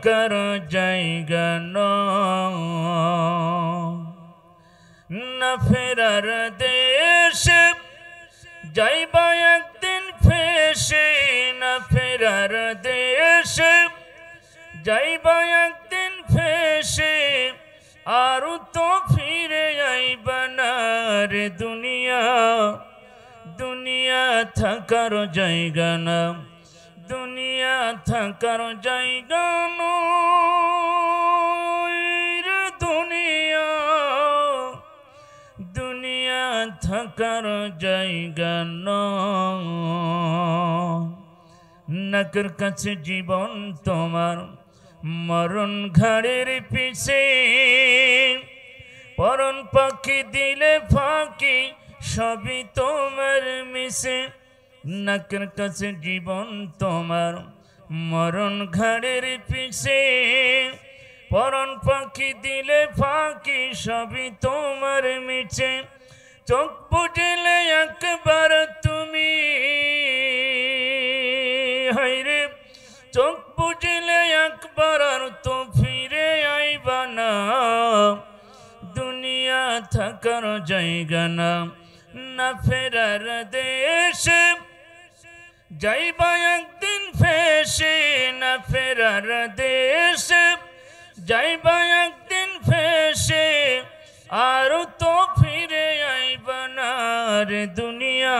থাকার জায়গা না ফেরার দেশে যাইবা একদিন ফেসে না ফেরার দেশে যাইবা একদিন ফেসে আর তো ফিরে আইবা না রে দুনিয়া দুনিয়া থাকার জায়গা না দুনিয়া থাকার জায়গা রে দুনিয়া দুনিয়া থাকার জায়গা নাকের কাছে জীবন তোমার মরণ ঘাড়ের পিছে পরন পাখি দিলে ফাঁকি সবই তোমার মিশে নাকের কাছে জীবন তোমার মরণ ঘাড়ের পিছে পরন পাখি দিলে ফাঁকি সবই তোমার মিছে চোখ বুঝলে একবার তুমি হায়রে চোখ বুঝলে একবার আর তো ফিরে আইবা না দুনিয়া থাকার জায়গা না ফেরার দেশে যাইবা একদিন ফেসে না ফেরার দেশে যাইবা একদিন ফেসে আর তো ফিরে আইবা না রে দুনিয়া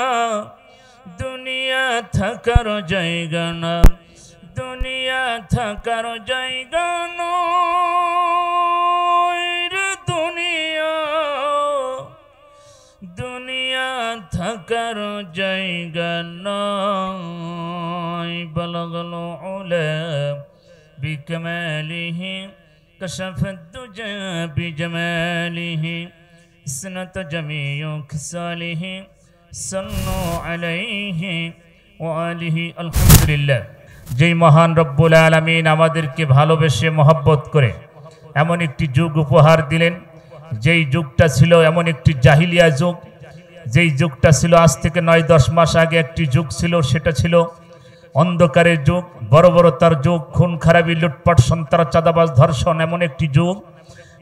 দুনিয়া থাকার জায়গা না দুনিয়া থাকার জায়গা রে দুনিয়া দুনিয়া থাকার জায়গা নয় বলগল উলা বিকমালিহি কশফত দুজা বিজমালিহি সনত জামিউ খিসালিহি সাল্লু আলাইহি ওয়া আলিহি আলহামদুলিল্লাহ। যেই মহান রব্বুল আলামিন আমাদেরকে ভালোবেসে মহব্বত করে এমন একটি যুগ উপহার দিলেন, যেই যুগটা ছিল এমন একটি জাহিলিয়া যুগ, যেই যুগটা ছিল আজ থেকে ৯-১০ মাস আগে একটি যুগ ছিল, সেটা ছিল অন্ধকারের যুগ, বর্বরতার যুগ, খুন খারাপি, লুটপাট, সন্ত্রাস, চাঁদাবাজ, ধর্ষণ, এমন একটি যুগ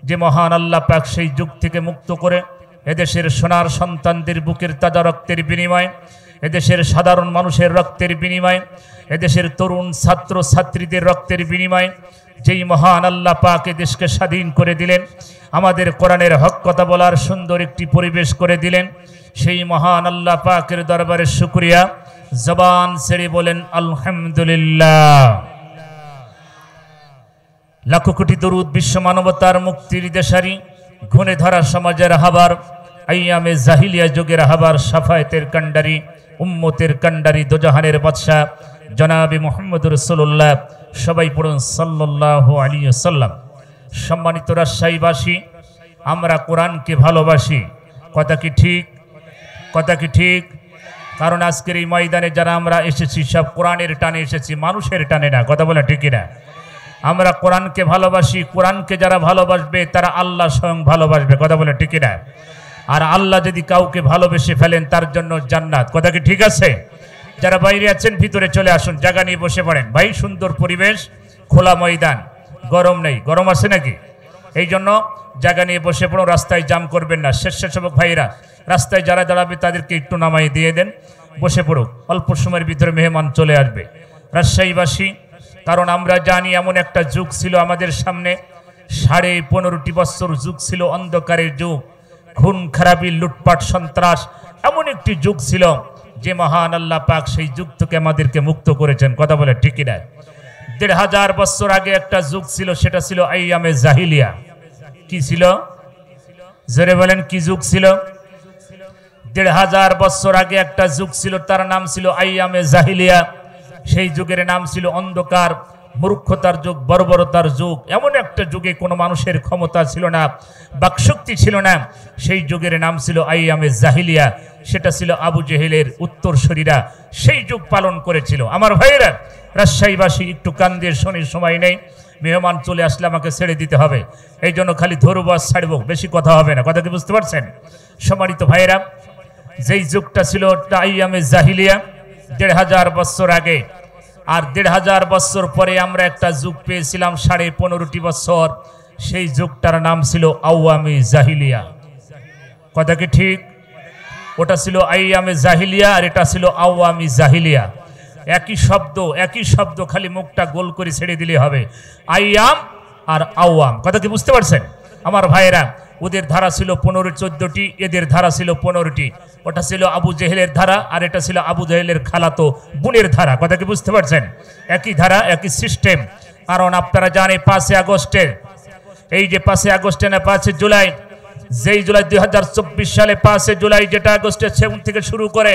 যে মহান আল্লাহ পাক সেই যুগ থেকে মুক্ত করে এদেশের সোনার সন্তানদের বুকের তাজা রক্তের বিনিময়ে, এদেশের সাধারণ মানুষের রক্তের বিনিময়ে, এদেশের তরুণ ছাত্র ছাত্রীদের রক্তের বিনিময়ে যেই মহান আল্লাহ পাক দেশকে স্বাধীন করে দিলেন, আমাদের কোরআনের হক কথা বলার সুন্দর একটি পরিবেশ করে দিলেন, সেই মহান আল্লাহ পাকের দরবারে শুকরিয়া। জবান ছেড়ে বলেন আলহামদুলিল্লাহ। লাখো কোটি দরুদ বিশ্ব মানবতার মুক্তির দেশারি, ঘুণে ধরা সমাজের হাবার, আইয়ামে জাহিলিয়া যুগের হাবার, সাফায়েতের কান্ডারি, উম্মতের কান্ডারি, দোজাহানের বাদশাহ জনাবে মুহাম্মদ রাসূলুল্লাহ, সবাই পড়ুন সাল্লাল্লাহু আলাইহি ওয়াসাল্লাম। সম্মানিত রাজশাহীবাসী, আমরা কোরআনকে ভালোবাসি, কথা কি ঠিক? কথা কি ঠিক? কারণ আজকের এই ময়দানে যারা আমরা এসেছি সব কোরআনের টানে এসেছি, মানুষের টানে না, কথা বলে ঠিক না? আমরা কোরআনকে ভালোবাসি, কোরআনকে যারা ভালোবাসবে তারা আল্লাহ স্বয়ং ভালোবাসবে, কথা বলে ঠিক না? আর আল্লাহ যদি কাউকে ভালোবেসে ফেলেন তার জন্য জান্নাত, কথা কি ঠিক আছে? যারা বাইরে আছেন ভিতরে চলে আসুন, জায়গা নিয়ে বসে পড়েন। ভাই সুন্দর পরিবেশ, খোলা ময়দান, গরম নেই, গরম আছে নাকি? এই জন্য জায়গা নিয়ে বসে পড়ুন, রাস্তায় জাম করবেন না। স্বেচ্ছাসেবক ভাইরা রাস্তায় যারা দাঁড়াবে তাদেরকে একটু নামাই দিয়ে দেন, বসে পড়ুক, অল্প সময়ের ভিতরে মেহমান চলে আসবে। রাজশাহীবাসী, কারণ আমরা জানি এমন একটা যুগ ছিল আমাদের সামনে, 15.5 বছর যুগ ছিল অন্ধকারের যুগ, খুন খারাপি, লুটপাট, সন্ত্রাস, এমন একটি যুগ ছিল যে মহান আল্লাহ পাক সেই যুগ থেকে আমাদেরকে মুক্ত করেছেন, কথা বলে ঠিক না? 1500 বছর আগে একটা যুগ ছিল, সেটা ছিল আইয়ামে জাহিলিয়া। কি ছিল? জোরে বলেন, কি যুগ ছিল? 1500 বছর আগে একটা যুগ ছিল, তার নাম ছিল আইয়ামে জাহিলিয়া। সেই যুগের নাম ছিল অন্ধকার, মূর্খতার যুগ, বর্বরতার যুগ। এমন একটা যুগে কোনো মানুষের ক্ষমতা ছিল না, বাকশক্তি ছিল না। সেই যুগের নাম ছিল আইয়ামে জাহিলিয়া। সেটা ছিল আবু জেহেলের উত্তরসূরিরা সেই যুগ পালন করেছিল। আমার ভাইয়েরা, রাজশাহীবাসী, একটু কান দিয়ে শোনার সময় নেই, মেহমান চলে আসলে আমাকে ছেড়ে দিতে হবে, এই জন্য খালি ধরবো আর ছাড়বো, বেশি কথা হবে না, কথা কি বুঝতে পারছেন? সম্মানিত ভাইয়েরা, যেই যুগটা ছিল আইয়ামে জাহিলিয়া, 1500 বছর আগে, আর 1500 বছর পরে আমরা একটা যুগ পেয়েছিলাম 15.5 বছর, সেই যুগটার নাম ছিল আওয়ামী জাহিলিয়া। কথা কি ঠিক? ওটা ছিল আইয়ামে জাহিলিয়া আর এটা ছিল আওয়ামী জাহিলিয়া। একই শব্দ, খালি মুখটা গোল করে ছেড়ে দিলে হবে, আইয়াম আর আওয়াম। কথা কি বুঝতে পারছেন আমার ভাইয়েরা? ওদের ধারা ছিল 15-14টি, এদের ধারা ছিল 15টি। ওটা ছিল আবু জেহেলের ধারা আর এটা ছিল আবু জেহেলের খালাতো বোনের ধারা। কথা কি বুঝতে পারছেন? একই ধারা, একই সিস্টেম। কারণ আপনারা জানেন 5 আগস্টের, এই যে 5 আগস্টে না 5 জুলাই, যেই জুলাই 2024 সালে 5 জুলাই, যেটা আগস্টের 7 থেকে শুরু করে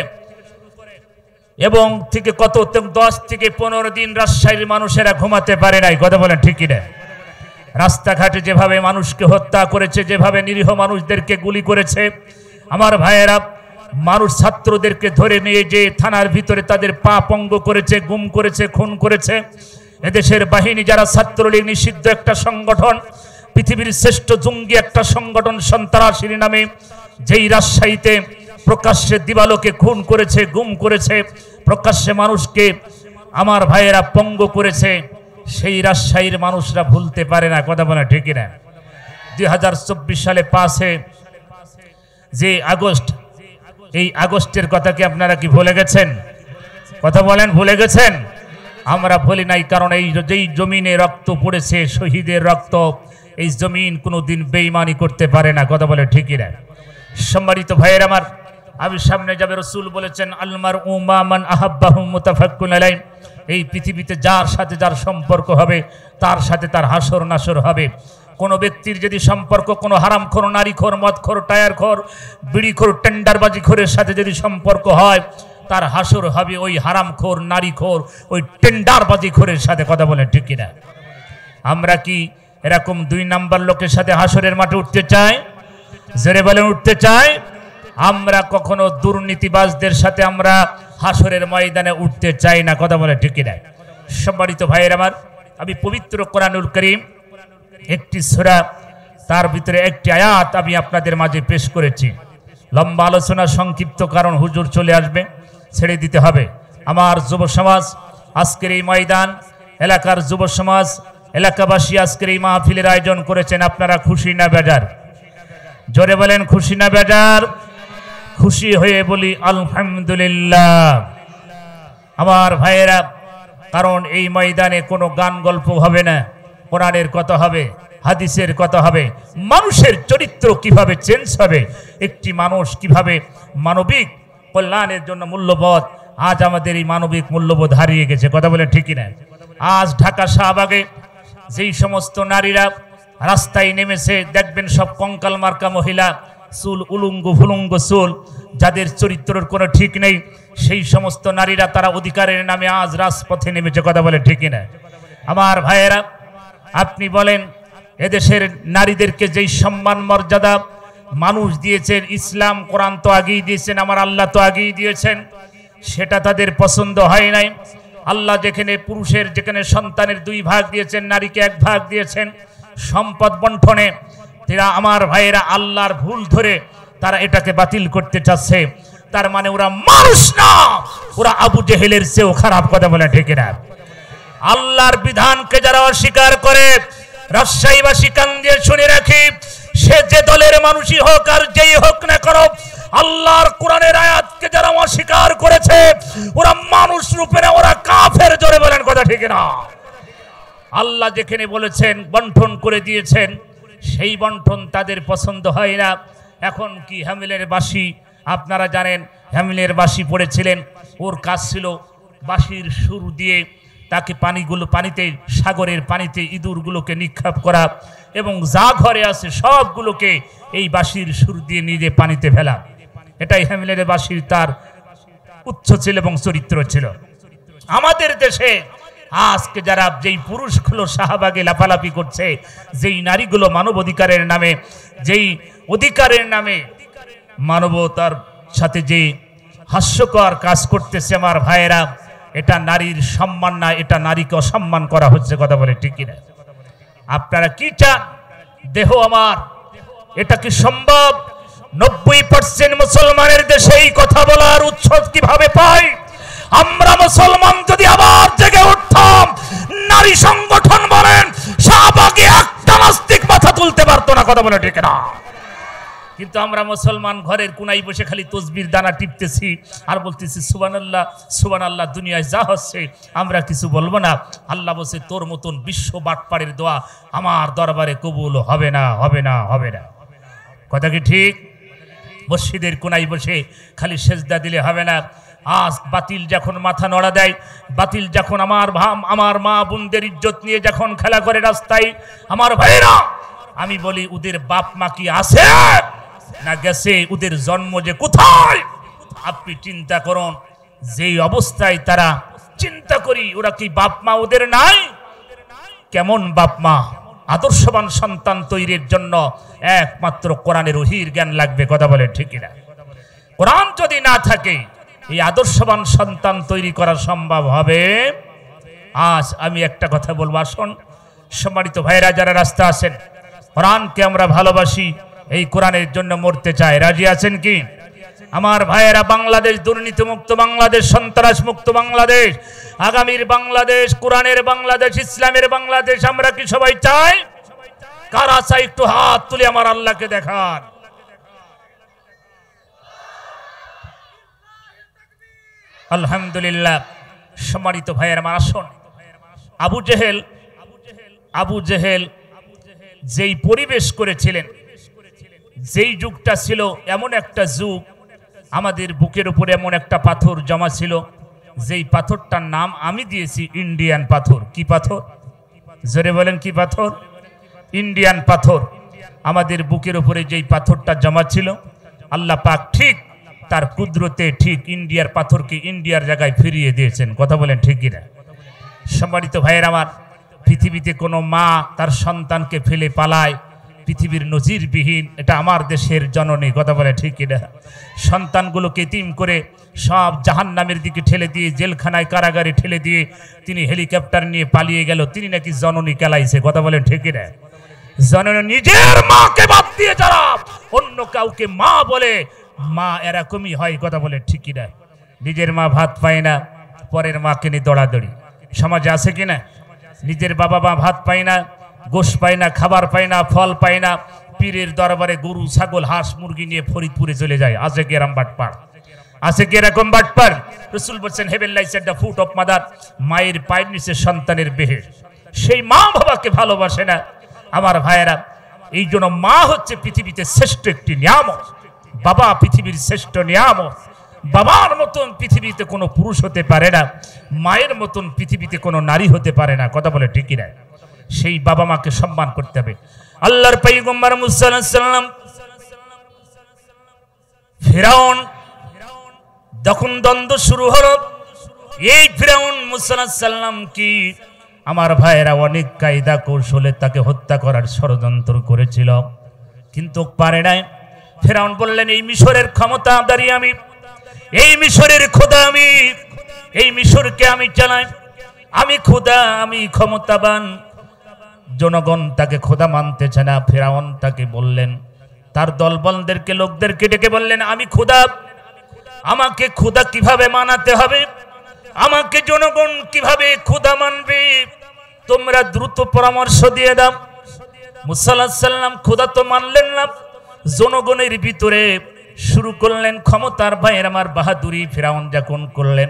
এবং থেকে কত 10 থেকে 15 দিন রাজশাহীর মানুষেরা ঘুমাতে পারে নাই। কথা বলেন ঠিক কিনা? রাস্তাঘাটে যেভাবে মানুষকে হত্যা করেছে, যেভাবে নিরীহ মানুষদেরকে গুলি করেছে, আমার ভাইয়েরা, মানুষ ছাত্রদেরকে ধরে নিয়ে যে থানার ভিতরে তাদের পা পঙ্গ করেছে, গুম করেছে, খুন করেছে। এদেশের বাহিনী যারা ছাত্রলীগ নিষিদ্ধ একটা সংগঠন, পৃথিবীর শ্রেষ্ঠ জঙ্গি একটা সংগঠন সন্ত্রাসীর নামে, যেই রাজশাহীতে প্রকাশ্যে দিবালোকে খুন করেছে, গুম করেছে, প্রকাশ্যে মানুষকে আমার ভাইয়েরা পঙ্গ করেছে, সেই রাজশাহীর মানুষরা ভুলতে পারে না। কথা বলে ঠিক না? 2024 সালে 5 যে আগস্ট, এই আগস্টের কথা কি আপনারা কি ভুলে গেছেন? কথা বলেন, ভুলে গেছেন? আমরা ভুলি নাই, কারণ এই যেই জমিনে রক্ত পড়েছে, শহীদের রক্ত, এই জমিন কোনোদিন বেঈমানি করতে পারে না। কথা বলে ঠিকই না? সম্মানিত ভাইয়ের আমার, আমি সামনে যাবে, রসুল বলেছেন আলমার উমা মান আহাব্বাহু মুতাফাক্কুন আলাইহি, এই পৃথিবীতে যার সাথে যার সম্পর্ক হবে তার সাথে তার হাসর নাসর হবে। কোনো ব্যক্তির যদি সম্পর্ক কোনো হারামখোর, নারীখোর, মদখোর, টায়ারখোর, বিড়িখোর, টেন্ডারবাজিখোরের সাথে যদি সম্পর্ক হয়, তার হাসর হবে ওই হারামখোর, নারীখোর, ওই টেন্ডারবাজিখোরের সাথে। কথা বলেন ঠিক কিনা? আমরা কি এরকম 2 নাম্বার লোকের সাথে হাসরের মাঠে উঠতে চাই? জোরে বলেন, উঠতে চাই? আমরা কখনো দুর্নীতিবাজদের সাথে আমরা হাসরের ময়দানে উঠতে চাই না। কথা বলে ঠিক কিনা? সম্মানিত ভাইয়ের আমার, আমি পবিত্র কোরআনুল কারীম একটি সূরা, তার ভিতরে একটি আয়াত আমি আপনাদের মাঝে পেশ করেছি। লম্বা আলোচনা সংক্ষিপ্ত, কারণ হুজুর চলে আসবে, ছেড়ে দিতে হবে। আমার যুব সমাজ, আজকের এই ময়দান, এলাকার যুব সমাজ, এলাকাবাসী আজকের এই মাহফিলের আয়োজন করেছেন। আপনারা খুশি না বেজার? জোরে বলেন, খুশি না বেজার? খুশি হয়ে বলি আলহামদুলিল্লাহ। আমার ভাইয়েরা, কারণ এই ময়দানে কোনো গান গল্প হবে না, কোরআনের কথা হবে, হাদিসের কথা হবে, মানুষের চরিত্র কিভাবে চেঞ্জ হবে, একটি মানুষ কিভাবে মানবিক কল্যাণের জন্য মূল্যবোধ, আজ আমাদের এই মানবিক মূল্যবোধ হারিয়ে গেছে। কথা বলে ঠিকই না? আজ ঢাকা শাহবাগে যেই সমস্ত নারীরা রাস্তায় নেমেছে, দেখবেন সব কঙ্কাল মার্কা মহিলা, চুল উলুঙ্গ ভুলুঙ্গ চুল, যাদের চরিত্রের কোনো ঠিক নেই, সেই সমস্ত নারীরা তারা অধিকারের নামে আজ রাজপথে নেমেছে। কথা বলে ঠিকই না? আমার ভাইয়েরা, আপনি বলেন, এদেশের নারীদেরকে যেই সম্মান মর্যাদা মানুষ দিয়েছেন, ইসলাম কোরআন তো আগেই দিয়েছেন, আমার আল্লাহ তো আগেই দিয়েছেন, সেটা তাদের পছন্দ হয় নাই। আল্লাহ যেখানে পুরুষের, যেখানে সন্তানের 2 ভাগ দিয়েছেন, নারীকে 1 ভাগ দিয়েছেন। সম্পদ বন্টনে তারা, আমার ভাইয়েরা, আল্লাহর ভুল ধরে তারা এটাকে বাতিল করতে চাচ্ছে। তার মানে ওরা মানুষ না, ওরা আবু জেহেলের চেয়েও খারাপ। কথা বলে ঠিক না? আল্লাহর বিধানকে যারা অস্বীকার করে, রাজশাহীবাসী কান দিয়ে শুনে রাখি, সে যে দলের মানুষই হোক আর যেই হোক না কেন, আল্লাহর কোরআনের আয়াতকে যারা অস্বীকার করেছে, ওরা মানুষ রূপে না, ওরা কাফের। জোরে বলেন, কথা ঠিক না? আল্লাহ যেখানে বলেছেন বন্টন করে দিয়েছেন, সেই বন্টন তাদের পছন্দ হয় না। এখন কি হ্যামিলের বাঁশি, আপনারা জানেন হ্যামিলের বাঁশি পড়েছিলেন, ওর কাজ ছিল বাঁশির সুর দিয়ে তাকে পানিতে, সাগরের পানিতে ইঁদুরগুলোকে নিক্ষেপ করা এবং যা ঘরে আছে সবগুলোকে এই বাঁশির সুর দিয়ে নিজে পানিতে ফেলা। এটাই হ্যামিলের বাঁশির তার উচ্চ ছিল এবং চরিত্র ছিল। আমাদের দেশে আজকে যারা যেই পুরুষগুলো শাহবাগে লাফালাফি করছে, যেই নারীগুলো মানব অধিকারের নামে, যেই অধিকারের নামে মানবতার সাথে যে হাস্যকর কাজ করতেছে, আমার ভাইয়েরা, এটা নারীর সম্মান না, এটা নারীকে অসম্মান করা হচ্ছে। কথা বলে ঠিক না? আপনারা কি চান? দেহ আমার, এটা কি সম্ভব? 90% মুসলমানের দেশে এই কথা বলার উৎস কিভাবে পায়? আমরা মুসলমান যদি আবার জেগে কথা বলে ঠিক না? কিন্তু আমরা মুসলমান ঘরের কোনায় বসে খালি তসবির দানা টিপতেছি আর বলতেছি সুবহানাল্লাহ সুবহানাল্লাহ, দুনিয়ায় যা হচ্ছে আমরা কিছু বলবো না। আল্লাহ বলছে তোর মতন বিশ্ব বাটপাড়ের দোয়া আমার দরবারে কবুল হবে না, হবে না, হবে না। কথা কি ঠিক? মসজিদের কোনায় বসে খালি সেজদা দিলে হবে না। আজ বাতিল যখন মাথা নড়া দেয়, বাতিল যখন আমার মা বোনদের ইজ্জত নিয়ে যখন খেলা করে রাস্তায়, আমার ভাইরা আমি বলি ওদের বাপ মা কি আছে না গেছে? ওদের জন্ম যে কোথায় আপনি চিন্তা করুন। যেই অবস্থায় তারা চিন্তা করি ওরা কি বাপ মা ওদের নাই? কেমন বাপ মা? আদর্শবান সন্তান তৈরির জন্য একমাত্র কোরআনের ওহীর জ্ঞান লাগবে। কথা বলে ঠিক না? কোরআন যদি না থাকে এই আদর্শবান সন্তান তৈরি করা সম্ভব হবে? আজ আমি একটা কথা বলবো, আসুন সম্মানিত ভাইরা যারা রাস্তা আছেন, কোরআনকে আমরা ভালোবাসি, এই কোরআনের জন্য মরতে চাই, রাজি আছেন কি? আমার ভাইয়েরা, বাংলাদেশ দুর্নীতিমুক্ত বাংলাদেশ, সন্ত্রাস মুক্ত বাংলাদেশ, আগামীর বাংলাদেশ, কোরআনের বাংলাদেশ, ইসলামের বাংলাদেশ আমরা কি সবাই চাই? কারা চাই একটু হাত তুলে আমার আল্লাহকে দেখান। আলহামদুলিল্লাহ। সম্মানিত ভাইয়েরা আমার, আসুন আবু জেহেল যেই পরিবেশ করেছিলেন, যেই যুগটা ছিল এমন একটা যুগ, আমাদের বুকের উপরে এমন একটা পাথর জমা ছিল, যেই পাথরটার নাম আমি দিয়েছি ইন্ডিয়ান পাথর। কি পাথর? জোরে বলেন কি পাথর? ইন্ডিয়ান পাথর। আমাদের বুকের উপরে যেই পাথরটা জমা ছিল, আল্লাহ পাক ঠিক তার কুদরতে ঠিক ইন্ডিয়ার পাথরকে ইন্ডিয়ার জায়গায় ফিরিয়ে দিয়েছেন। কথা বলেন ঠিক কিনা? সম্মানিত ভাইয়ের আমার, পৃথিবীতে কোনো মা তার সন্তানকে ফেলে পালায়, পৃথিবীর নজিরবিহীন। এটা আমার দেশের জননী। কথা বলে ঠিক কিনা? সন্তানগুলোকে এতিম করে সব জাহান্নামের দিকে ঠেলে দিয়ে, জেলখানায় কারাগারে ঠেলে দিয়ে তিনি হেলিকপ্টার নিয়ে পালিয়ে গেল। তিনি নাকি জননী কেলাইছে। কথা বলেন ঠিক কিনা? জননী নিজের মাকে বাদ দিয়ে যারা অন্য কাউকে মা বলে, মা এরকমই হয়। কথা বলে ঠিক কিনা? নিজের মা ভাত পায় না, পরের মাকে নিয়ে দৌড়াদৌড়ি। সমাজে আছে কিনা? নিজের বাবা মা ভাত পায় না, গোশ পায় না, খাবার পায় না, ফল পায় না, পীরের দরবারে গরু ছাগল হাঁস মুরগি নিয়ে ফরিদপুরে চলে যায়। আছে কি এরকম বাটপার? আছে কি এরকম বাটপার? রাসূল বলেছেন heaven lies at the foot of mother, মায়ের পায়ের নিচে সন্তানের বেহেশত। সেই মা বাবাকে ভালোবাসে না। আমার ভাইয়েরা, এই জন্য মা হচ্ছে পৃথিবীতে শ্রেষ্ঠ একটি নিয়ামত। বাবা পৃথিবীর শ্রেষ্ঠ নিয়ামত। বাবার মতন পৃথিবীতে কোনো পুরুষ হতে পারে না, মায়ের মতন পৃথিবীতে কোনো নারী হতে পারে না। কথা বলে ঠিক কিনা? সেই বাবা মাকে সম্মান করতে হবে। আল্লাহর পয়গম্বর মুসা আলাইহিস সালাম, ফিরাউন যখন দ্বন্দ্ব শুরু হলো, এই ফিরাউন মুসা আলাইহিস সালাম কি আমার ভাইয়েরা অনেক কায়দা কৌশলে তাকে হত্যা করার ষড়যন্ত্র করেছিল, কিন্তু পারে নাই। ফিরাউন বললেন এই মিশরের ক্ষমতাধারী আমি, এই মিশরের খোদা আমি, এই মিশরকে আমি চালাই, আমি খোদা, আমি ক্ষমতাবান। জনগণ তাকে খোদা মানতেছে না। ফিরাউন তাকে বললেন, তার দলবলদেরকে লোকদেরকে ডেকে বললেন আমি খোদা, আমাকে খোদা কিভাবে মানাতে হবে, আমাকে জনগণ কিভাবে খোদা মানবে, তোমরা দ্রুত পরামর্শ দিয়ে দাও। মুসা আলাইহিস সালাম খোদা তো মানলেন না, জনগণের ভিতরে শুরু করলেন ক্ষমতার ভাইয়ের আমার বাহাদুরি। ফিরাউন যখন করলেন,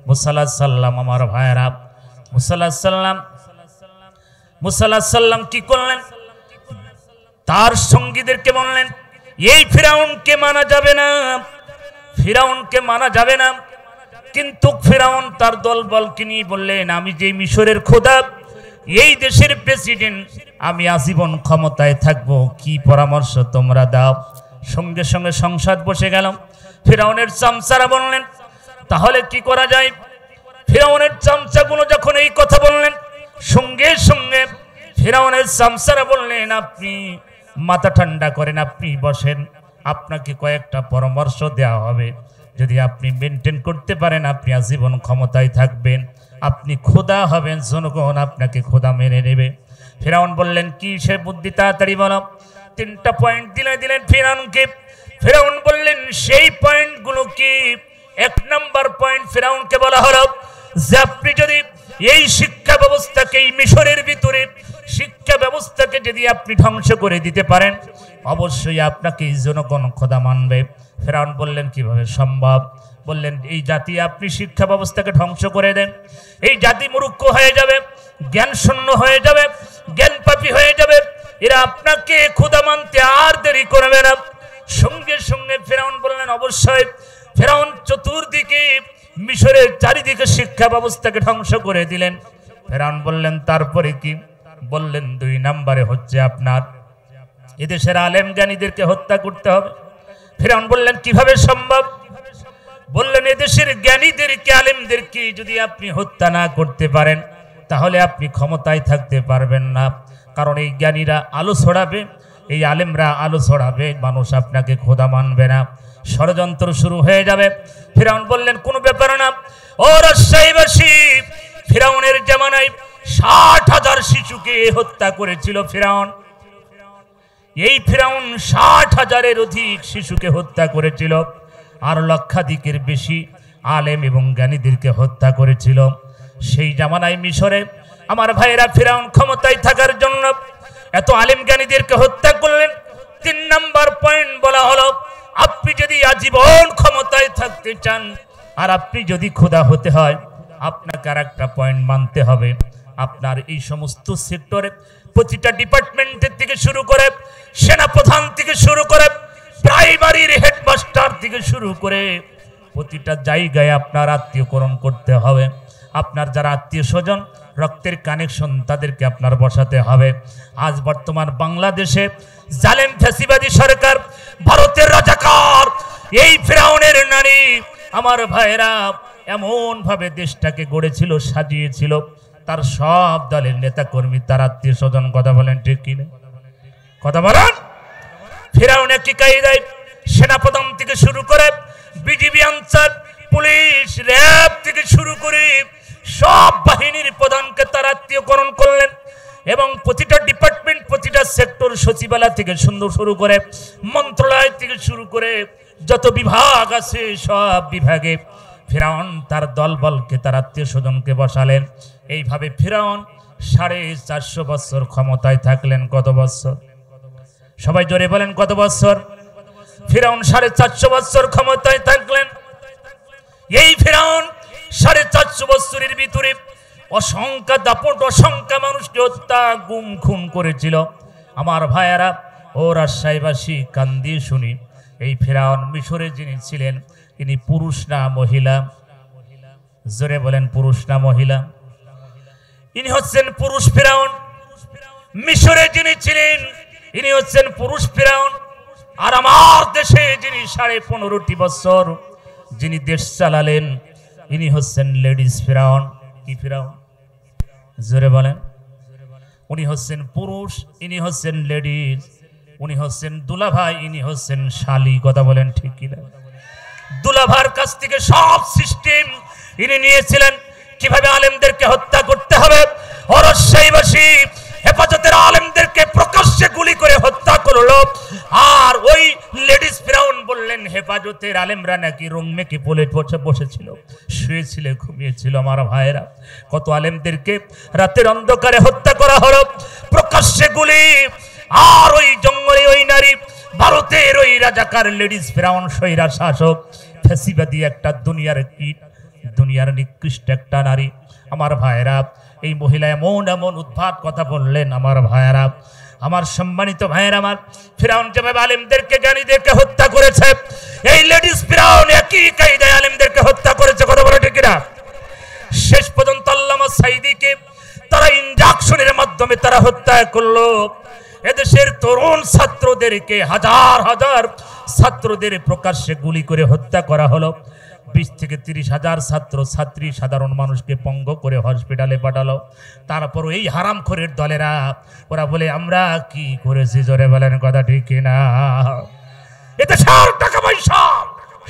মুসা আলাইহিস সালাম আমার ভাইয়েরা, মুসা আলাইহিস সালাম কি করলেন? তার সঙ্গীদেরকে বললেন এই ফিরাউনকে মানা যাবে না, ফিরাউনকে মানা যাবে না। কিন্তু ফিরাউন তার দলবলকে নিয়ে বললেন আমি যে মিশরের খোদা, এই দেশের প্রেসিডেন্ট, আমি আজীবন ক্ষমতায় থাকবো, কি পরামর্শ তোমরা দাও। সঙ্গে সঙ্গে সংসদ বসে গেল। ফিরাউনের চামচারা বললেন তাহলে কি করা যায়? ফিরাউনের চামচাগুলো যখন এই কথা বললেন, সঙ্গে সঙ্গে ফিরাউনের চামচারা বললেন আপনি মাথা ঠান্ডা করেন, আপনি বসেন, আপনাকে কয়েকটা পরামর্শ দেওয়া হবে। যদি আপনি মেনটেন করতে পারেন আপনি আজীবন ক্ষমতায় থাকবেন, আপনি খোদা হবেন, জনগণ আপনাকে খোদা মেনে নেবে। ফিরাউন বললেন কি সে বুদ্ধি, তাড়াতাড়ি বলো। 3টা পয়েন্ট দিলেন ফিরাউনকে। ফিরাউন বললেন সেই পয়েন্টগুলো কি? 1 নম্বর পয়েন্ট ফিরাউনকে বলা হলো যে আপনি যদি এই শিক্ষা ব্যবস্থাকে এই মিশরের ভিতরে শিক্ষা ব্যবস্থাকে যদি আপনি ধ্বংস করে দিতে পারেন অবশ্যই আপনাকে এই জনগণ খোদা মানবে। ফেরাউন বললেন কিভাবে সম্ভব? বললেন এই জাতি আপনি শিক্ষা ব্যবস্থাকে ধ্বংস করে দেন, এই জাতি মূর্খ হয়ে যাবে, জ্ঞান শূন্য হয়ে যাবে, জ্ঞানপাপী হয়ে যাবে, এরা আপনাকে খোদা মানতে আর দেরি করবে না। সঙ্গে সঙ্গে ফেরাউন বললেন অবশ্যই। ফেরাউন চতুর্দিকে মিশরের চারিদিকে শিক্ষা ব্যবস্থাকে ধ্বংস করে দিলেন। ফেরাউন বললেন তারপরে কি? বললেন 2 নম্বরে হচ্ছে আপনার এদেশের আলেম জ্ঞানীদেরকে হত্যা করতে হবে। ফেরাউন বললেন কিভাবে সম্ভব? বললেন এদেশের জ্ঞানীদেরকে আলেমদেরকে যদি আপনি হত্যা না করতে পারেন তাহলে আপনি ক্ষমতায় থাকতে পারবেন না। কারণ এই জ্ঞানীরা আলো ছড়াবে, এই আলেমরা আলো ছড়াবে, মানুষ আপনাকে খোদা মানবে না, ষড়যন্ত্র শুরু হয়ে যাবে। ফেরাউন বললেন কোনো ব্যাপার না। ও রাজশাহীবাসী, ফেরাউনের জামানায় 60,000 শিশুকে হত্যা করেছিল ফেরাউন। এই ফেরাউন 60,000-এর অধিক শিশুকে হত্যা করেছিল, আর লক্ষাধিকের বেশি আলেম এবং জ্ঞানীদেরকে হত্যা করেছিল। সেই জামানায় মিশরে আমার ভাইয়েরা ফেরাউন ক্ষমতায় থাকার জন্য এত আলেম জ্ঞানীদেরকে হত্যা করলেন। 3 নম্বর পয়েন্ট বলা হলো আপনি যদি আজীবন ক্ষমতায় থাকতে চান আর আপনি যদি খোদা হতে হয় আপনাকে আর একটা পয়েন্ট মানতে হবে। আপনার এই সমস্ত সেক্টরে প্রতিটা ডিপার্টমেন্টের থেকে শুরু করে সেনাপ্রধান থেকে শুরু করে প্রাইমারির হেডমাস্টার থেকে শুরু করে প্রতিটা জায়গায় আপনার আত্মীয়করণ করতে হবে। আপনার যারা আত্মীয় স্বজন রক্তের কানেকশন তাদেরকে আপনার বসাতে হবে। আজ বর্তমান বাংলাদেশে জালেম ফ্যাসিবাদী সরকার, ভারতের রাজাকার, এই ফেরাউনের নারী আমার ভাইয়েরা এমন ভাবে দেশটাকে গড়েছিল, সাজিয়েছিল, তার সব দলের নেতা কর্মী, তার আত্মীয় স্বজন। কথা বলেন ঠিক কিনা? কথা বলেন। ফেরাউন একই কায়দায় সেনাপ্রধান থেকে শুরু করে বিজিবি, আনসার, পুলিশ, র্যাব থেকে শুরু করে সব বাহিনীর প্রধানকে তার আত্মীয়করণ করলেন এবং প্রতিটা ডিপার্টমেন্ট, প্রতিটা সেক্টর, সচিবালয় থেকে শুরু করে মন্ত্রণালয় থেকে শুরু করে যত বিভাগ আছে সব বিভাগে ফেরাউন তার দলবলকে, তার আত্মীয় স্বজনকে বসালেন। এইভাবে ফেরাউন 450 বছর ক্ষমতায় থাকলেন। কত বছর? সবাই জোরে বলেন কত বছর? ফেরাউন 450 বছর ক্ষমতায় থাকলেন। এই ফেরাউন 450 বছরের ভিতরে অসংখ্য দাপট, অসংখ্য মানুষকে হত্যা, গুম, খুন করেছিল। আমার ভাইয়ারা ও রাজশাহীবাসী কান দিয়ে শুনি, এই ফেরাউন মিশরে যিনি ছিলেন তিনি পুরুষ না মহিলা? জোরে বলেন পুরুষ না মহিলা? ইনি হচ্ছেন পুরুষ ফেরাউন। মিশরে যিনি ছিলেন ইনি হচ্ছেন পুরুষ ফেরাউন। আর আমার দেশে যিনি 15.5 বছর যিনি দেশ চালালেন ইনি হচ্ছেন লেডিস ফেরাউন। কি ফেরাউন? জোরে বলেন। উনি হচ্ছেন পুরুষ, ইনি হচ্ছেন লেডিস। উনি হচ্ছেন দুলাভাই, ইনি হচ্ছেন শালী। কথা বলেন ঠিক কিনা? দুলাভার কাছ থেকে সব সিস্টেম ইনি নিয়েছিলেন, কিভাবে আলেমদেরকে হত্যা করতে হবে। রাজশাহীবাসী হেফাজতের আলেমদেরকে প্রকাশ্যে গুলি করে হত্যা করলো। আর ওই লেডিস ফেরাউন বললেন হেফাজতের আলেমরা নাকি রং মেকে পোলে বসেছিল, শুয়েছিল, ঘুমিয়েছিল। আমার ভাইয়েরা কত আলেমদেরকে রাতের অন্ধকারে হত্যা করা হলো, প্রকাশ্যে গুলি। আর ওই জঙ্গলে ওই নারী, ভারতের ওই রাজাকার লেডিস ফেরাউন, স্বৈরা শাসক, ফ্যাসিবাদী একটা দুনিয়ার কীট, দুনিয়ার নিকৃষ্ট একটা নারী। আমার ভাইয়েরা এই মহিলা এমন এমন উদ্ভাট কথা বললেন। আমার ভাইয়েরা, আমার সম্মানিত ভাইয়েরা, আমার ফেরাউন যেভাবে আলেমদেরকে, জ্ঞানীদেরকে হত্যা করেছে, এই লেডিস ফেরাউন একই কায়দায় আলেমদেরকে হত্যা করেছে। কথা বলে ঠিক না? শেষ পর্যন্ত আল্লামা সাইদিকে তারা ইনজাকশনের মাধ্যমে তারা হত্যা করলো। এদেশের তরুণ ছাত্রদেরকে, হাজার হাজার ছাত্রদের প্রকাশ্যে গুলি করে হত্যা করা হলো। 20 থেকে 30 হাজার ছাত্র ছাত্রী, সাধারণ মানুষকে পঙ্গ করে হসপিটালে পাঠালো। তারপর এই হারামখোরের দলেরা ওরা বলে আমরা কি করেছি? জোরে বলেন কথা ঠিক কিনা? এতে সব টাকা পয়সা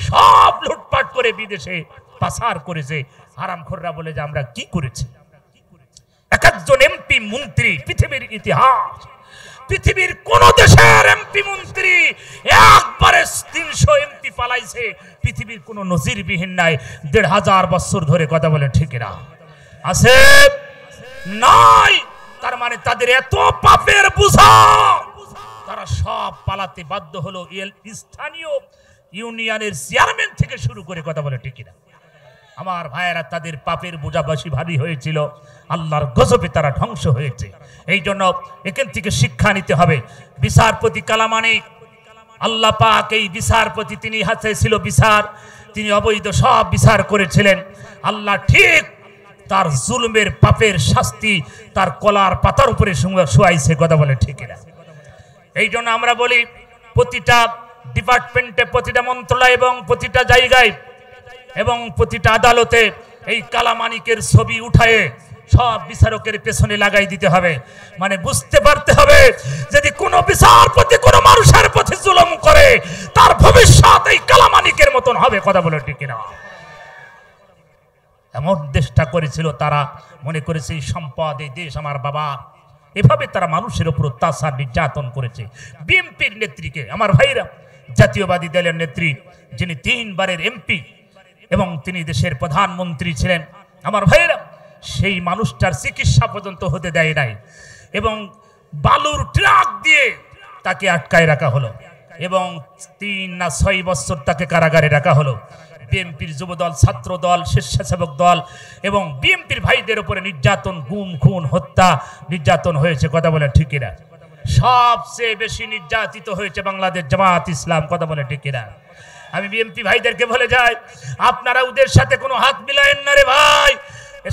সব লুটপাট করে বিদেশে পাচার করেছে। হারামখোররা বলে যে আমরা কি করেছি। এক একজন এমপি মন্ত্রী পৃথিবীর ইতিহাস, পৃথিবীর কোন দেশের এমপি মন্ত্রী একবারে 300 এমপি পালাইছে, পৃথিবীর কোন নজিরবিহীন নাই। 1500 বছর ধরে। কথা বলেন ঠিক না? আছে? নাই। তার মানে তাদের এত পাপের বোঝা, তারা সব পালাতে বাধ্য হলো স্থানীয় ইউনিয়নের চেয়ারম্যান থেকে শুরু করে, কথা বলে ঠিক না আমার ভাইয়েরা? তাদের পাপের বোঝা বেশি ভারী হয়েছিল, আল্লাহর গজবে তারা ধ্বংস হয়েছে। এই জন্য এখান থেকে শিক্ষা নিতে হবে। বিচারপতি কালামানিক, আল্লাহ পাক এই বিচারপতি, তিনি হাতে ছিল বিচার, তিনি অবৈধ সব বিচার করেছিলেন। আল্লাহ ঠিক তার জুলুমের পাপের শাস্তি তার কলার পাতার উপরে শোয়াইছে, কথা বলে ঠিক না? এই জন্য আমরা বলি প্রতিটা ডিপার্টমেন্টে, প্রতিটা মন্ত্রণালয় এবং প্রতিটা জায়গায় এবং প্রতিটা আদালতে এই কালামানিকের ছবি উঠায়ে সব বিচারকের পেছনে লাগাই দিতে হবে। মানে বুঝতে পারতে হবে যদি কোনো বিচারপতি কোনো মানুষের প্রতি জুলুম করে তার ভবিষ্যৎ এই কালামানিকের মতন হবে, কথা বলে ঠিক না? এমন দেশটা করেছিল, তারা মনে করেছে এই সম্পদ, এই দেশ আমার বাবা। এভাবে তারা মানুষের উপর অত্যাচার নির্যাতন করেছে। বিএনপির নেত্রীকে, আমার ভাইরা, জাতীয়বাদী দলের নেত্রী, যিনি 3 বারের এমপি এবং তিনি দেশের প্রধানমন্ত্রী ছিলেন, আমার ভাইরা, সেই মানুষটার চিকিৎসা পর্যন্ত হতে দেয় নাই এবং বালুর ট্রাক দিয়ে তাকে আটকায় রাখা হলো এবং 3 না 6 বছর তাকে কারাগারে রাখা হলো। বিএনপির যুবদল, ছাত্র দল, স্বেচ্ছাসেবক দল এবং বিএনপির ভাইদের উপরে নির্যাতন, গুম, খুন, হত্যা, নির্যাতন হয়েছে, কথা বলে ঠিক না? সবচেয়ে বেশি নির্যাতিত হয়েছে বাংলাদেশ জামাত ইসলাম, কথা বলে ঠিক না? আমি বিএনপি ভাইদেরকে বলে যাই, আপনারা ওদের সাথে কোনো হাত মিলায়েন না রে ভাই।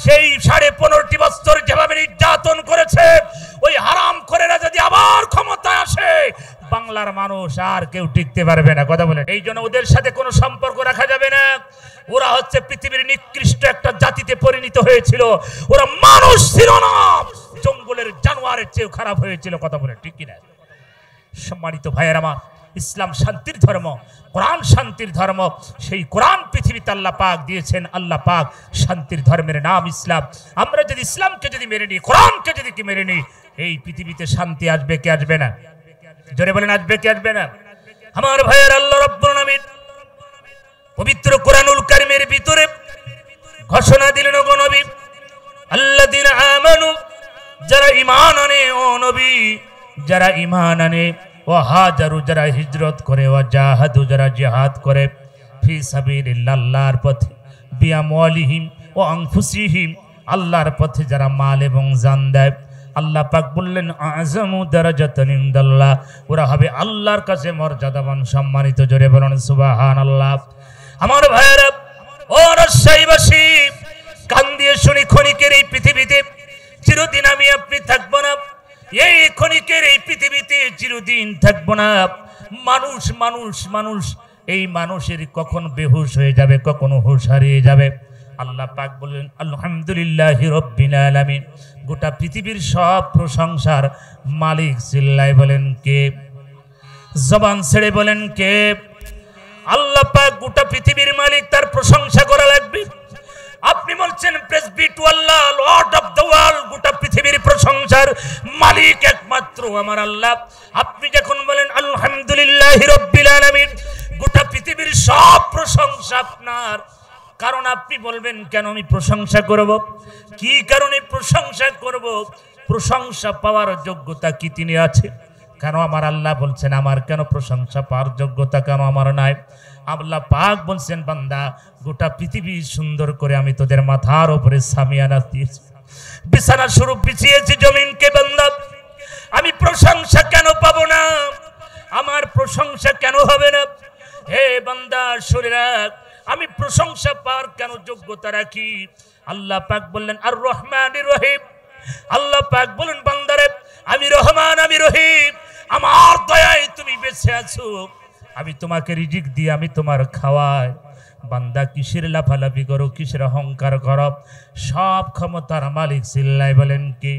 সেই 15.5 বছর যেভাবে নির্যাতন করেছে, ওই হারাম খোরেরা যদি আবার ক্ষমতায় আসে, বাংলার মানুষ আর কেউ টিকতে পারবে না, কথা বলে। এই জন্য ওদের সাথে কোনো সম্পর্ক রাখা যাবে না। ওরা হচ্ছে পৃথিবীর নিকৃষ্ট একটা জাতিতে পরিণত হয়েছিল, ওরা মানুষ ছিল না, জঙ্গলের জানোয়ারের চেয়েও খারাপ হয়েছিল, কথা বলে ঠিক কিনা? সম্মানিত ভাইয়ের আমার, ইসলাম শান্তির ধর্ম, কোরআন শান্তির ধর্ম। সেই কোরআন পৃথিবীতে আল্লাহ পাক দিয়েছেন, আল্লাহ পাক শান্তির ধর্মের নাম ইসলাম। আমরা যদি ইসলামকে যদি মেনে নিই, কোরআনকে যদি কি মেনে নিই, এই পৃথিবীতে শান্তি আসবে কি আসবে না? জোরে বলেন, আসবে কি আসবে না? আমার ভাইয়ের, আল্লাহ রাব্বুল আলামিন পবিত্র কোরআনুল কারীমের ভিতরে ঘোষণা দিলেন, ওগো নবী, আল্লাযীনা আমানু, যারা ঈমান আনে, ও নবী, যারা ঈমান আনে, ও হাজারু, যারা হিজরত করে, ও জাহাদু, যারা জিহাদ করে, ফি সাবিলিল্লাহ, আল্লাহর পথে, বিআমওয়ালিহিম ও আনফুসিহিম, আল্লাহর পথে যারা মাল এবং জান দেয়, আল্লাহ পাক বললেন আযমু দারাজাতান ইনদাল্লাহ, ওরা হবে আল্লাহর কাছে মর্যাদাবান, সম্মানিত। জোরে বলুন সুবহানাল্লাহ। আমার ভাইয়েরা, ও রাজশাহীবাসী, কান দিয়ে শুনি, ক্ষণিকের এই পৃথিবীতে চিরদিন আমি আপনি থাকবো না। এই ক্ষণিকের এই পৃথিবীতে চিরদিন থাকবো না। মানুষ মানুষ মানুষ, এই মানুষের কখন বেহুশ হয়ে যাবে, কখনো হুঁশ হারিয়ে যাবে। আল্লাহ পাক বললেন আলহামদুলিল্লাহি রাব্বিল আলামিন, গোটা পৃথিবীর সব প্রশংসার মালিক। চিল্লায় বলেন কে? জবান ছেড়ে বলেন কে? আল্লাহ পাক গোটা পৃথিবীর মালিক, তার প্রশংসা করা লাগবে। আপনি বলছেন praise be to Allah, lord of the world, গোটা পৃথিবীর প্রশংসার মালিক একমাত্র আমার আল্লাহ। আপনি যখন বলেন আলহামদুলিল্লাহি রাব্বিল আলামিন, গোটা পৃথিবীর সব প্রশংসা আপনার। কারণ আপনি বলবেন কেন আমি প্রশংসা করব? কি কারণে প্রশংসা করব? প্রশংসা পাওয়ার যোগ্যতা কি তিনি আছে? কেন আমার আল্লাহ বলছেন আমার কেন প্রশংসা পাওয়ার যোগ্যতা কেন আমার নাই? আল্লাহ পাক বলছেন, বান্দা, গোটা পৃথিবী সুন্দর করে আমি তোদের মাথার উপরে সামিয়ানা দিয়েছি, বিছানা স্বরূপ বিছিয়েছি জমিনকে। বান্দা, আমি প্রশংসা কেন পাবো না? আমার প্রশংসা কেন হবে না? হে বান্দা, শুনে রাখ, আমি প্রশংসা পাওয়ার কেন যোগ্যতা রাখি? আল্লাহ পাক বললেন আর রহমানির রহিম। আল্লাহ পাক বলেন, বান্দারে, আমি রহমান, আমি রহিম, আমার দয়ায় তুমি বেঁচে আছো, আমি তোমাকে রিজিক দিয়ে আমি তোমার খাওয়াই। বান্দা, কিসের লাফালাফি করো, কিসের অহংকার করো? সব ক্ষমতার মালিক। চিল্লায় বলেন কে?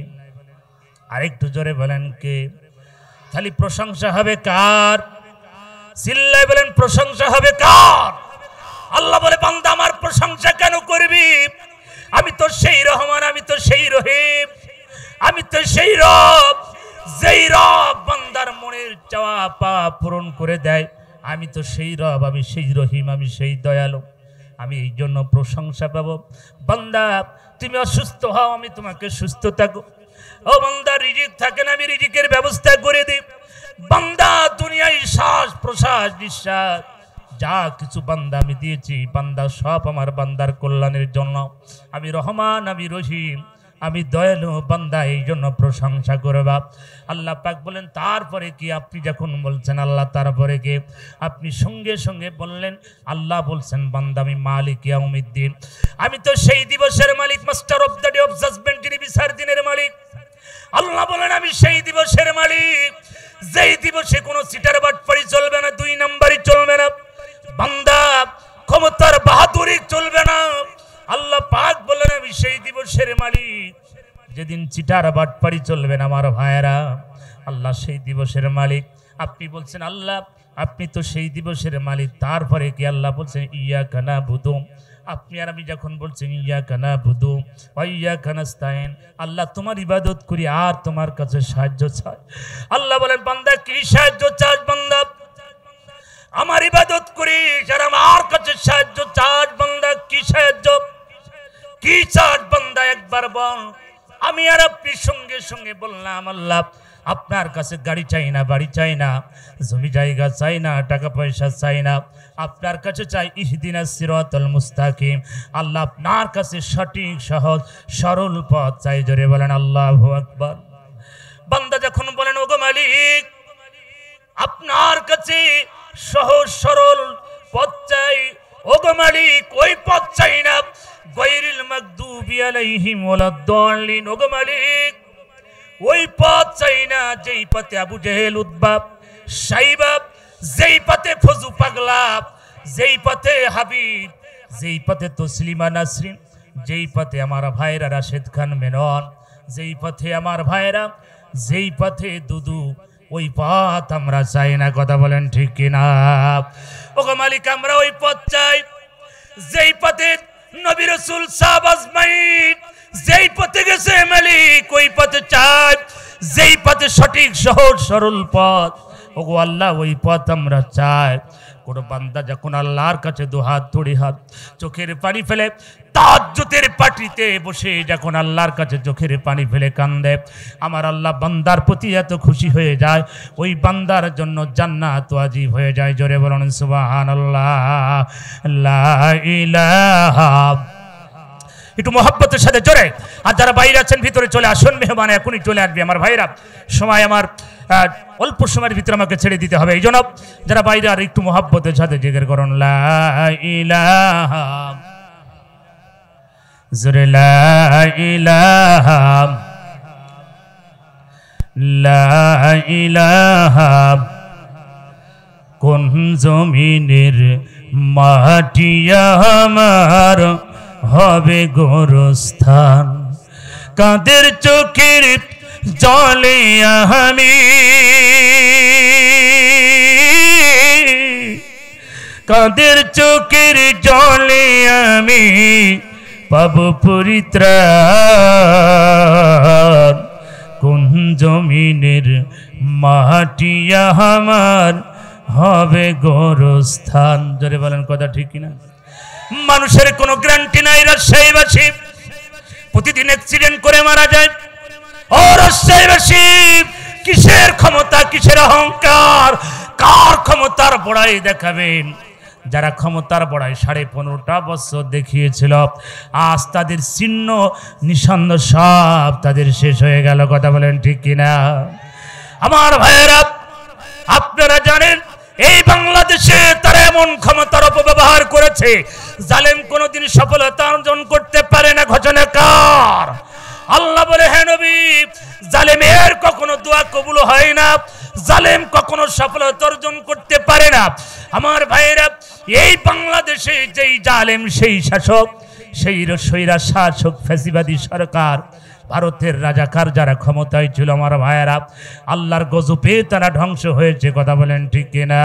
আরেকটু জোরে বলেন কে? খালি প্রশংসা হবে কার? চিল্লায় বলেন, প্রশংসা হবে কার? আল্লাহ বলে, বান্দা, আমার প্রশংসা কেন করবি? আমি তো সেই রহমান, আমি তো সেই রহিম, আমি তো সেই রব, যেই রব বান্দার মনের চাওয়া পাওয়া পূরণ করে দেয়। আমি তো সেই রব, আমি সেই রহিম, আমি সেই দয়ালু। আমি এই জন্য প্রশংসা পাবো। বান্দা, তুমি অসুস্থ হও, আমি তোমাকে সুস্থ থাকো। ও বান্দা রিজিক থাকে না, আমি রিজিকের ব্যবস্থা করে দিই। বান্দা দুনিয়ায় শ্বাস প্রশ্বাস নিঃশ্বাস যা কিছু বান্দা আমি দিয়েছি, বান্দা সব আমার বান্দার কল্যাণের জন্য। আমি রহমান, আমি রহিম, আমি দয়ালু, বান্দা এই জন্য প্রশংসা করবা। আল্লাহ পাক বলেন তারপরে কি? আপনি যখন বলছেন আল্লাহ তারপরে কি, আপনি সঙ্গে সঙ্গে বললেন আল্লাহ বলছেন বান্দা আমি মালিক ইয়াউমিদ্দিন, আমি তো সেই দিবসের মালিক, master of the day of judgement, যিনি বিচার দিনের মালিক। আল্লাহ বলেন আমি সেই দিবসের মালিক, যেই দিবসে কোনো সিটার বাটপাড়ি চলবে না, 2 নম্বরই চলবে না, বান্দা ক্ষমতার বাহাদুরি চলবে না। আল্লাহ পাক বলেন আমি সেই দিবসের মালিক, যেদিন চিটার বাটপাড়ি চলবে না আমার ভাইয়েরা। আল্লাহ সেই দিবসের মালিক। আপনি বলছেন আল্লাহ আপনি তো সেই দিবসের মালিক, তারপরে কি? আল্লাহ বলছেন ইয়াকা নাবুদু। আপনি আর আমি যখন বলছেন ইয়াকা নাবুদু ওয়া ইয়াকা নাস্তাইন, আল্লাহ তোমার ইবাদত করি আর তোমার কাছে সাহায্য চাই। আল্লাহ বলেন বান্দা কি সাহায্য চাস? বান্দা আমার ইবাদত করি, যারা আমার কাছে সাহায্য চাস। বান্দা কি সাহায্য, কি চাস? বান্দা একবার বল। আমি আর আপনি সঙ্গে সঙ্গে বললাম আল্লাহ আপনার কাছে গাড়ি চাই না, বাড়ি চাই না, জমি জায়গা চাই না, টাকা পয়সা চাই না, আপনার কাছে চাই ইহদিনাস সিরাতাল মুস্তাকিম। আল্লাহ আপনার কাছে সঠিক সহজ সরল পথ চাই। জোরে বলেন আল্লাহু আকবার। বান্দা যখন বলেন ওগো মালিক আপনার কাছে সহজ সরল পথ চাই, ওগো মালিক ওই পথ চাই না গায়রিল মাগদুবি আলাইহিম ওয়ালাদ-দাল্লিন, ওগো মালিক ওই পথ চাই না যেই পথে আবু জেহেল, উতবা, সাইবা, যেই পথে ফজু পাগলা, যেই পথে হাবিব, যেই পথে তসলিমা নাসরিন, যেই পথে আমার ভাইরা রাশেদ খান মেনন, যেই পথে আমার ভাইরা, যেই পথে দুদু, ওই পথ আমরা চাই না। কথা বলেন ঠিক কিনা? ওগো মালিক আমরা ওই পথ চাই যেই পথে নবী রাসূল সাহাবা আজমাইন যেই পথে গেছে মালিক, ওই পথে চাই, যেই পথে সঠিক সহজ সরল পথ। ওগো আল্লাহ ওই পথ আমরা চাই। কোন বান্দা যখন আল্লাহর কাছে দুহাত দুই হাত চোখের পানি ফেলে, তাহাজ্জুদের পাটিতে বসে যখন আল্লাহর কাছে চোখের পানি ফেলে কান্দে, আমার আল্লাহ বান্দার প্রতি এত খুশি হয়ে যায়, ওই বান্দার জন্য জান্নাত ওয়াজিব হয়ে যায়। জোরে বলুন সুবহানাল্লাহ, লা ইলাহা। একটু মহব্বতের সাথে জোরে। আর যারা বাইরে আছেন ভিতরে চলে আসুন, মেহমান এখনই চলে আসবে আমার ভাইরা। সময় আমার অল্প সময়ের ভিতরে আমাকে ছেড়ে দিতে হবে, এই জন্য যারা বাইরে আর একটু মহব্বতের সাথে জিকির করুন লা ইলাহা, জোরে লা ইলাহা, লা ইলাহা। কোন জমিনের মাটি আমার হবে গোরস্থান, কাদের চোখের জলে আমি, কাদের চোখের জলে আমি পাব পরিত্রাণ। কোন জমিনের মাটি আমার হবে গোরস্থান। জোরে বলেন কথা ঠিক কিনা? মানুষের কোনো গ্যারান্টি নাই। রাজশাহীবাসী প্রতিদিন অ্যাক্সিডেন্ট করে মারা যায়। ও রাজশাহীবাসী কিসের ক্ষমতা, কিসের অহংকার, কার ক্ষমতার বড়াই দেখাবেন? যারা ক্ষমতার বড়াই 15.5 বছর দেখিয়েছিল, আজ তাদের চিহ্ন নিঃসন্দ সব তাদের শেষ হয়ে গেল। কথা বলেন ঠিক কিনা? আমার ভাইয়েরা আপনারা জানেন এই বাংলাদেশে তারা এমন ক্ষমতার অপব্যবহার করেছে, জালেম কোনোদিন সফলতা অর্জন করতে পারে না। ঘোষণা কার? আল্লাহ বলে হে নবী জালেমের কখনো দোয়া কবুল হয় না, জালেম কখনো সফলতা অর্জন করতে পারে না। আমার ভাইয়েরা এই বাংলাদেশে যেই জালেম, সেই শাসক, সেই স্বৈরা শাসক ফ্যাসিবাদী সরকার, ভারতের রাজাকার যারা ক্ষমতায় ছিল, আমার ভাইয়েরা আল্লাহর গজবে তারা ধ্বংস হয়েছে। কথা বলেন ঠিক কিনা?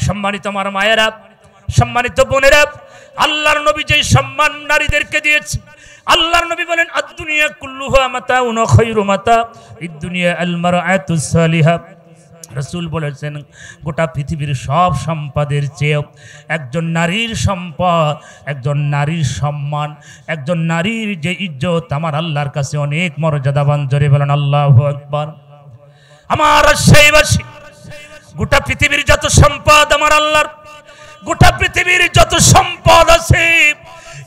সম্মানিত আমার মায়েরা, সম্মানিত বোনেরা, আল্লাহর নবী যেই সম্মান নারীদেরকে দিয়েছে, আল্লাহর নবী বলেন আদ-দুনিয়া কুল্লুহা মাতাউন খায়রু মাতা ইদ-দুনিয়া আল-মারআতুস সালিহা রাসূল বলেছেন গোটা পৃথিবীর সব সম্পদের চেয়ে একজন নারীর সম্পদ, একজন নারীর সম্মান, একজন নারীর যে ইজ্জত আমার আল্লাহর কাছে অনেক মর্যাদাবান। জোরে বলেন আল্লাহু আকবার। আমার রাজশাহীবাসী, গোটা পৃথিবীর যত সম্পদ আমার আল্লাহর, গোটা পৃথিবীর যত সম্পদ আছে,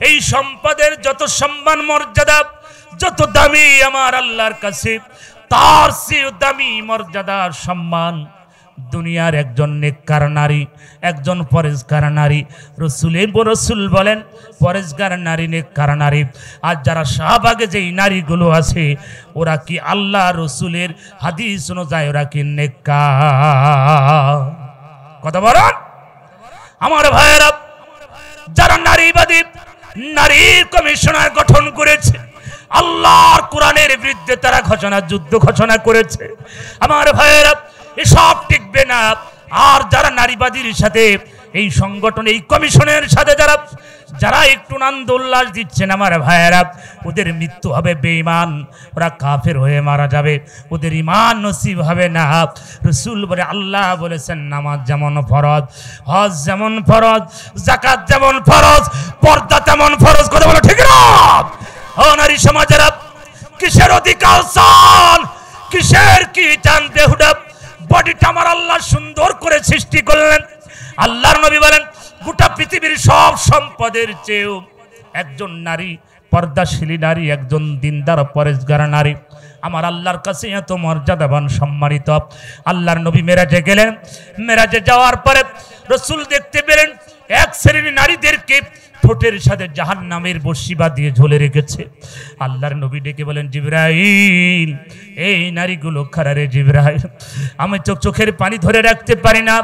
এই সম্পদের যত সম্মান মর্যাদা, যত দামি আমার আল্লাহর কাছে, তার চেয়ে দামি মর্যাদার সম্মান দুনিয়ার একজন নেককার নারী, একজন পরেজগার নারী। রসুল বলেন পরেজগার নারী, নেককার নারী। আর যারা শাহবাগে যেই নারীগুলো আছে, ওরা কি আল্লাহ রসুলের হাদিস অনুযায়ী ওরা কি নেককার? কথা বলেন আমার ভাইয়েরা। যারা নারীবাদী, নারীর কমিশনার গঠন করেছে, আল্লাহর কোরআনের বিরুদ্ধে তারা যুদ্ধ ঘোষণা করেছে, আমার ভাইয়েরা এসব টিকবে না। আর যারা নারীবাদীর সাথে এই সংগঠন, এই কমিশনের সাথে যারা একটু আনন্দ উল্লাস দিচ্ছেন আমার ভাইয়েরা, ওদের মৃত্যু হবে বেঈমান, ওরা কাফের হয়ে মারা যাবে, ওদের ঈমান নসিব হবে না। রাসূল বলে, আল্লাহ বলেছেন নামাজ যেমন ফরজ, হজ যেমন ফরজ, যাকাত যেমন ফরজ, পর্দা তেমন ফরজ। কথা বলো ঠিক না? ও নারী সমাজেরা, কিসের অধিকার চান, কিসের কি চান? বেহুদা বডিটা আমার আল্লাহ সুন্দর করে সৃষ্টি করলেন। আল্লাহর নবী বলেন গোটা পৃথিবীর সব সম্পদের চেয়েও একজন নারী, পর্দাশীলী নারী, একজন দিনদার পরেজগার নারী আমার আল্লাহর কাছে এত মর্যাদাবান, সম্মানিত। আল্লাহর নবী মেরাজে গেলেন। মেরাজে যাওয়ার পরে রাসূল দেখতে পেলেন এক শ্রেণীর নারীদেরকে ঠোঁটের সাথে জাহান্নামের বর্শি দিয়ে ঝুলে রেখেছে। আল্লাহর নবী ডেকে বলেন, জিবরাইল, এই নারীগুলো কারা রে জিবরাইল? আমি তো চোখের পানি ধরে রাখতে পারি না।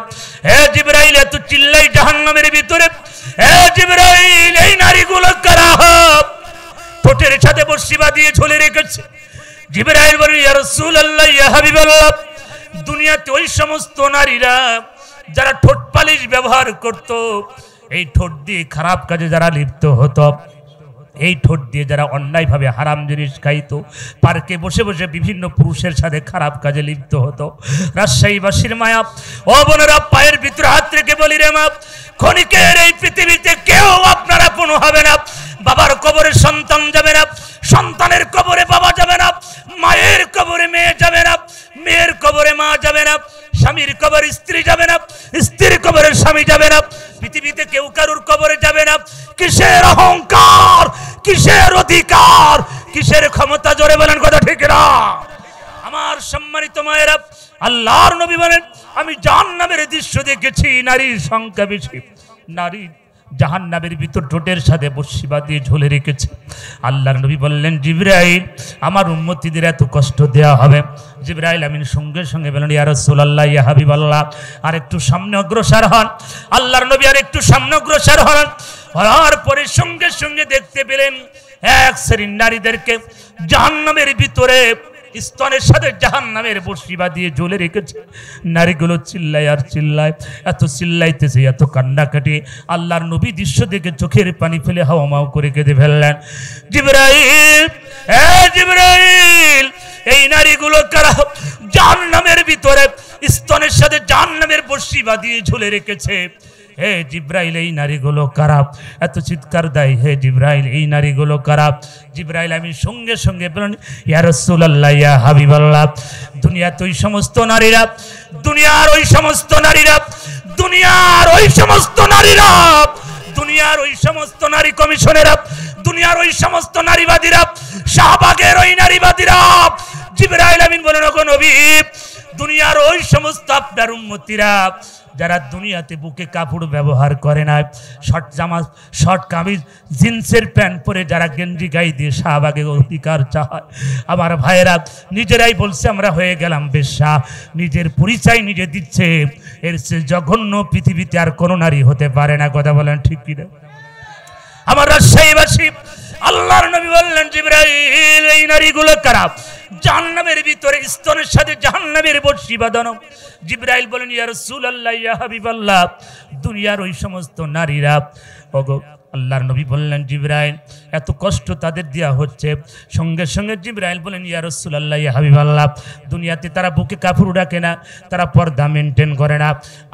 হে জিবরাইল, এত চিল্লাই জাহান্নামের ভিতরে, হে জিবরাইল, এই নারীগুলো কারা? ঠোঁটের সাথে বর্শি দিয়ে ঝুলে রেখেছে। জিবরাইল বলেন, ইয়া রাসূলুল্লাহ, ইয়া হাবিবাল্লাহ, দুনিয়াতে ওই সমস্ত নারীরা যারা ঠোঁট পালিশ ব্যবহার করত, এই ঠোঁট দিয়ে খারাপ কাজে যারা লিপ্ত হতো, এই ঠোঁট দিয়ে যারা অন্যায়ভাবে হারাম জিনিস খাইতো, পার্কে বসে বসে বিভিন্ন পুরুষের সাথে খারাপ কাজে লিপ্ত হতো। রাজশাহীবাসীর মায়া, ও বোনেরা, পায়ের ভিতরে হাত রেখে বলি রে মা, ক্ষণিকের এই পৃথিবীতে কেউ আপনার আপন হবে না। বাবার কবরে সন্তান যাবে না, সন্তানের কবরে বাবা যাবে না, মায়ের কবরে মেয়ে যাবে না, মেয়ের কবরে মা যাবে না, স্বামীর কবরে স্ত্রী যাবে না, স্ত্রীর কবরে স্বামী যাবে না, পৃথিবীতে কেউ কারুর কবরে যাবে না। কিসের অহংকার, কিসের অধিকার, কিসের ক্ষমতা? জোরে বলেন কথা ঠিক না? আমার সম্মানিত মায়েরা, আল্লাহর নবী বলেন, আমি জাহান্নামের দৃশ্য দেখেছি, নারীর সংখ্যা বেশি, নারী জাহান্নামের ভিতর ঠোঁটের সাথে বর্শি দিয়ে ঝুলে রেখেছে। আল্লাহর নবী বললেন, জিবরাইল, আমার উম্মতীদের এত কষ্ট দেওয়া হবে। জিবরাইল আমিন সঙ্গে সঙ্গে বলেন, ইয়া রাসূলুল্লাহ, ইয়া হাবিবাল্লাহ, আর একটু সামনে অগ্রসর হন। আল্লাহর নবী আর একটু সামনে অগ্রসর হন। হওয়ার পরে সঙ্গে সঙ্গে দেখতে পেলেন এক শ্রেণীর নারীদেরকে জাহান্নামের ভিতরে স্তনের সাথে জাহান্নামের বর্শি দিয়ে ঝুলে রেখেছে। নারীগুলো চিল্লায় আর চিল্লায়, এত চিল্লাইতেছে, এত কান্নাকাটি। আল্লাহর নবী দৃশ্য দেখে চোখের পানি ফেলে হাওমাও করে কেঁদে ফেললেন। জিবরাইল, জিবরাইল, এই নারীগুলো কারা? জাহান্নামের ভিতরে স্তনের সাথে জাহান্নামের বর্শি দিয়ে ঝুলে রেখেছে। হে জিবরাইল, এই নারীগুলো কারা? এত চিৎকার দেয়, হে জিবরাইল, এই নারীগুলো কারা? জিবরাইল আমি সঙ্গে সঙ্গে বলেন, ইয়া রাসূলুল্লাহ, ইয়া হাবিবাল্লাহ, দুনিয়াতে ওই সমস্ত নারীরা, দুনিয়ার ওই সমস্ত নারীরা, দুনিয়ার ওই সমস্ত নারীরা, দুনিয়ার ওই সমস্ত নারী কমিশনেরা, দুনিয়ার ওই সমস্ত নারীবাদীরা, শাহবাগের ওই নারীবাদীরা। জিবরাইল আমিন বলেন, ওগো নবী, দুনিয়ার ওই সমস্ত আপনার উম্মতিরা যারা দুনিয়াতে বুকে কাপড় ব্যবহার করে না, শর্ট জামা, শর্ট কামিজ, জিন্সের প্যান্ট পরে যারা গেঞ্জি গায়ে দিয়ে শাহবাগে অধিকার চায়, আমার ভাইয়েরা নিজেরাই বলছে আমরা হয়ে গেলাম বেশ্যা, নিজের পরিচয় নিজে দিচ্ছে। এর চেয়ে জঘন্য পৃথিবীতে আর কোনো নারী হতে পারে না। কথা বলেন ঠিক কিনা? আমার রাজশাহীবাসী, আল্লাহর নবী বললেন, জিবরাইল, এই নারীগুলো কারা? জাহান্নামের ভিতরে স্তনের সাথে জাহান্নামের বর্শি বাঁধানো। জিবরাইল বলেন, ইয়া রাসূলুল্লাহ, ইয়া হাবিবাল্লাহ, দুনিয়ার ওই সমস্ত নারীরা, ওগো আল্লাহর নবী বললেন, জিবরাইল এত কষ্ট তাদের দেওয়া হচ্ছে। সঙ্গে সঙ্গে জিবরাইল বলেন, ইয়া রাসূলুল্লাহ, ইয়া হাবিবাল্লাহ, দুনিয়াতে তারা বুকে কাপড় রাখে না, তারা পর্দা মেনটেন করে না।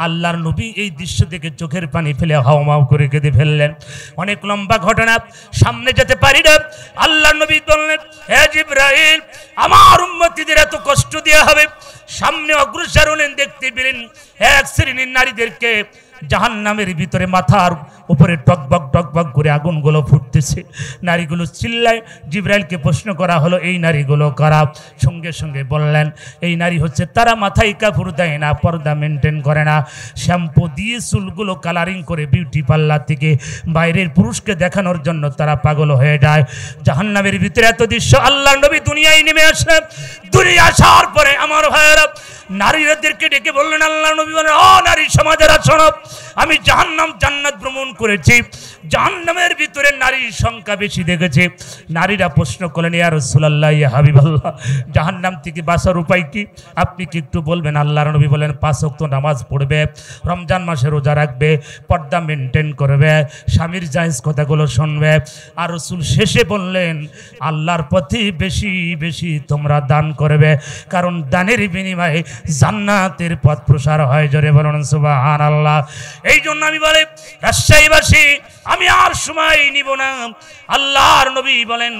আল্লাহর নবী এই দৃশ্য দেখে চোখের পানি ফেলে হাওমাও করে কেঁদে ফেললেন। অনেক লম্বা ঘটনা, সামনে যেতে পারি না। আল্লাহর নবী বললেন, হে জিবরাইল, আমার উম্মতীদের এত কষ্ট দেওয়া হবে। সামনে অগ্রসর হলেন, দেখতে পেলেন এক শ্রেণীর নারীদেরকে জাহান্নামের ভিতরে মাথার উপরে টকবক টকবক করে আগুনগুলো ফুটতেছে। নারীগুলো চিল্লায়। জিবরাইলকে প্রশ্ন করা হলো, এই নারীগুলো কারা? সঙ্গে সঙ্গে বললেন, এই নারী হচ্ছে তারা মাথায় কাপড় দেয় না, পর্দা মেনটেন করে না, শ্যাম্পু দিয়ে চুলগুলো কালারিং করে বিউটি পার্লার থেকে বাইরের পুরুষকে দেখানোর জন্য তারা পাগল হয়ে যায়। জাহান্নামের ভিতরে এত দৃশ্য। আল্লাহর নবী দুনিয়ায় নেমে আসলেন। দুনিয়া আসার পরে আমার ভাইয়েরা নারীদেরকে ডেকে বললেন, আল্লাহর নবী বলেন, ও নারী সমাজেরা শোনো, আমি জাহান্নাম জান্নাত ভ্রমণ করেছি, জাহান্নামের ভিতরে নারীর সংখ্যা বেশি দেখেছি। নারীরা প্রশ্ন করলেন, ইয়া রাসূলুল্লাহ, ইয়া হাবিবাল্লাহ, জাহান্নাম থেকে বাঁচার উপায় কি? আপনি কি একটু বলবেন? আল্লাহর নবী বলেন, 5 ওয়াক্ত নামাজ পড়বে, রমজান মাসে রোজা রাখবে, পর্দা মেনটেন করবে, স্বামীর জায়েজ কথাগুলো শুনবে। আর রাসূল শেষে বললেন, আল্লাহর পথে বেশি বেশি তোমরা দান করবে, কারণ দানের বিনিময়ে জান্নাতের পথ প্রসার হয়। জোরে বলুন সুবহানাল্লাহ। এই জন্য আমি বলি, রাজশাহীবাসী, আমি আর সময় নিব না। আল্লাহর নবী বলেন,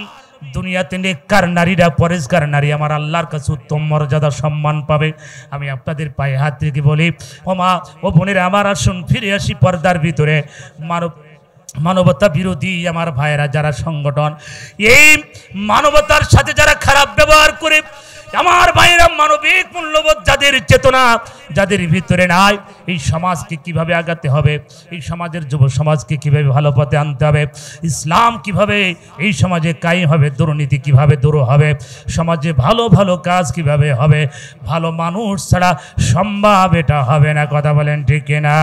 দুনিয়াতে নেককার নারীরা, পরেজগার নারী আমার আল্লাহর কাছে উত্তম মর্যাদা সম্মান পাবে। আমি আপনাদের পায়ে হাত রেখে বলি, ও মা, ও বোনেরা আমার, আসুন ফিরে আসি পর্দার ভিতরে। মানবতা বিরোধী আমার ভাইয়েরা যারা সংগঠন, এই মানবতার সাথে যারা খারাপ ব্যবহার করে, আমার ভাইয়েরা মানবিক মূল্যবোধ যাদের চেতনা যাদের ভিতরে নাই, এই সমাজকে কিভাবে আগাতে হবে, এই সমাজের যুব সমাজকে কিভাবে ভালো পথে আনতে হবে, ইসলাম কিভাবে এই সমাজে কায়েম হবে, দুর্নীতি কিভাবে দূর হবে, সমাজে ভালো ভালো কাজ কিভাবে হবে, ভালো মানুষ ছাড়া সম্ভব এটা হবে না। কথা বলেন ঠিক কিনা?